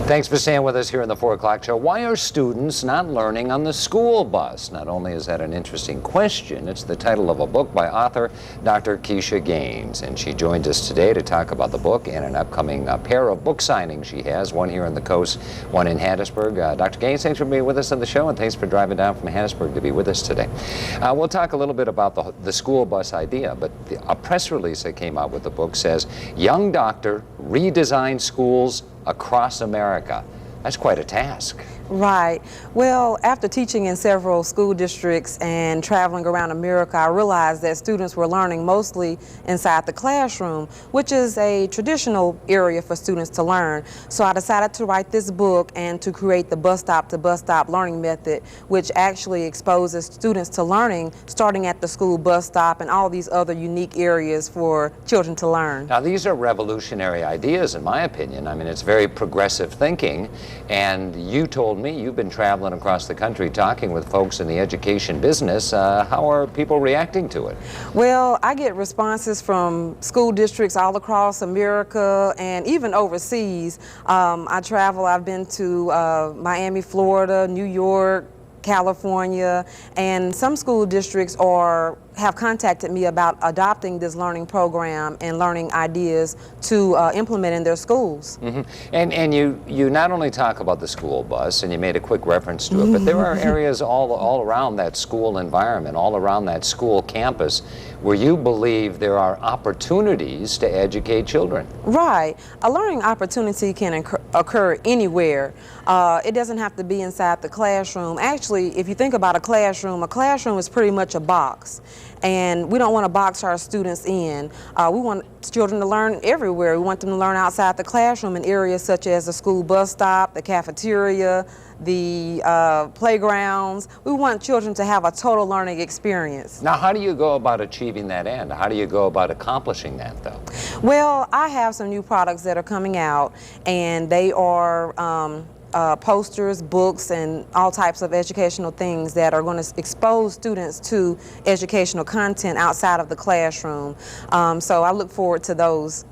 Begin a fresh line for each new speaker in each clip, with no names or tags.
Thanks for staying with us here in the 4 o'clock show. Why are students not learning on the school bus? Not only is that an interesting question, it's the title of a book by author Dr. Keshia Gaines. And she joins us today to talk about the book and an upcoming pair of book signings she has, one here on the coast, one in Hattiesburg. Dr. Gaines, thanks for being with us on the show, and thanks for driving down from Hattiesburg to be with us today. We'll talk a little bit about the school bus idea, but a press release that came out with the book says, "Young doctor redesigned schools across America." That's quite a task.
Right. Well, after teaching in several school districts and traveling around America, I realized that students were learning mostly inside the classroom, which is a traditional area for students to learn. So I decided to write this book and to create the bus stop to bus stop learning method, which actually exposes students to learning starting at the school bus stop and all these other unique areas for children to learn.
Now, these are revolutionary ideas, in my opinion. I mean, it's very progressive thinking, and you told me you've been traveling across the country talking with folks in the education business. How are people reacting to it?
Well, I get responses from school districts all across America and even overseas. I've been to Miami, Florida, New York, California, and some school districts have contacted me about adopting this learning program and learning ideas to implement in their schools.
Mm-hmm. And you not only talk about the school bus, and you made a quick reference to it, but there are areas all around that school environment, all around that school campus, where you believe there are opportunities to educate children.
Right. A learning opportunity can occur anywhere. It doesn't have to be inside the classroom. Actually, if you think about a classroom is pretty much a box. And we don't want to box our students in. We want children to learn everywhere. We want them to learn outside the classroom in areas such as the school bus stop, the cafeteria, the playgrounds. We want children to have a total learning experience.
Now, how do you go about achieving that end? How do you go about accomplishing that, though?
Well, I have some new products that are coming out, and they are posters, books, and all types of educational things that are going to expose students to educational content outside of the classroom. So I look forward to those.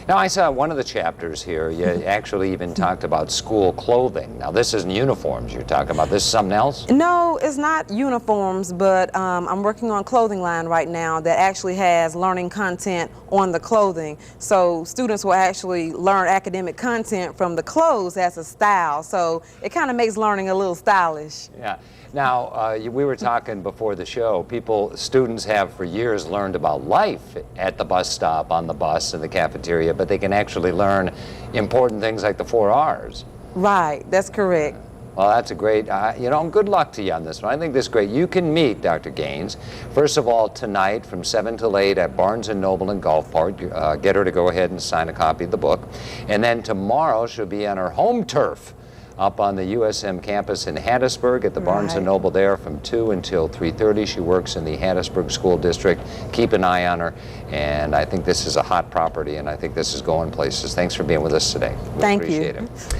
Now, I saw one of the chapters here, you actually even talked about school clothing. Now, this isn't uniforms you're talking about. This is something else?
No, it's not uniforms, but I'm working on a clothing line right now that actually has learning content on the clothing. So students will actually learn academic content from the clothes as a style. So it kind of makes learning a little stylish.
Yeah. Now, we were talking before the show, students have for years learned about life at the bus stop, on the bus, in the cafeteria, but they can actually learn important things like the 4 R's.
Right, that's correct.
Well, that's a great, good luck to you on this one. I think this is great. You can meet Dr. Gaines, first of all, tonight from 7 till 8 at Barnes & Noble in Gulf Park. Get her to go ahead and sign a copy of the book. And then tomorrow she'll be on her home turf up on the USM campus in Hattiesburg at the Barnes & Noble there from 2 until 3:30. She works in the Hattiesburg School District. Keep an eye on her. And I think this is a hot property, and I think this is going places. Thanks for being with us today. We
Thank
appreciate
you.
it.